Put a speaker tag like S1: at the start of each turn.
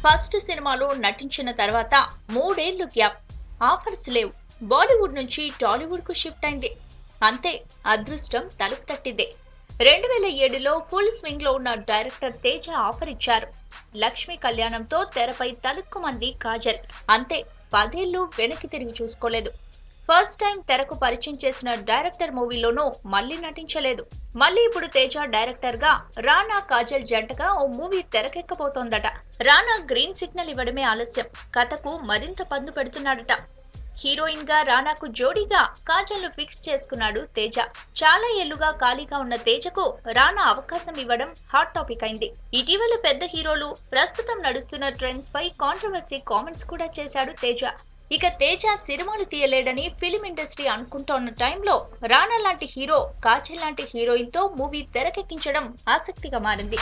S1: First సినిమాలో నటించిన తర్వాత 3 ఏళ్లు గ్యాప్. ఆఫర్స్ లేవు. బాలీవుడ్ నుంచి టాలీవుడ్ కు షిఫ్ట్ అయింది. అంతే, అదృష్టం తలుపు తట్టింది. 2007లో ఫుల్ స్వింగ్ లో ఉన్న డైరెక్టర్ తేజ ఆఫర్ ఇచ్చారు. లక్ష్మీ కళ్యాణంతో తెరపై తలుక్కుమంది కాజల్. అంతే, 10 ఏళ్లు వెనక్కి తిరిగి చూసుకోలేదు. ఫస్ట్ టైం తెరకు పరిచయం చేసిన డైరెక్టర్ మూవీలోనూ మళ్లీ నటించలేదు. మళ్లీ ఇప్పుడు తేజ డైరెక్టర్ గా రానా కాజల్ జంటగా ఓ మూవీ తెరకెక్కబోతోందట. రానా గ్రీన్ సిగ్నల్ ఇవ్వడమే ఆలస్యం. కథకు మరింత పదును పెడుతున్నాడట. హీరోయిన్ గా రానాకు జోడీగా కాజల్ ను ఫిక్స్ చేసుకున్నాడు తేజ. చాలా ఏళ్లుగా ఖాళీగా ఉన్న తేజకు రానా అవకాశం ఇవ్వడం హాట్ టాపిక్ అయింది. ఇటీవల పెద్ద హీరోలు ప్రస్తుతం నడుస్తున్న ట్రెండ్స్ పై కాంట్రవర్సీ కామెంట్స్ కూడా చేశాడు తేజ. ఇక తేజ సినిమాలు తీయలేడని ఫిలిం ఇండస్ట్రీ అనుకుంటోన్న టైంలో రానా లాంటి హీరో కాజల్ లాంటి హీరోయిన్ తో మూవీ తెరకెక్కించడం ఆసక్తిగా మారింది.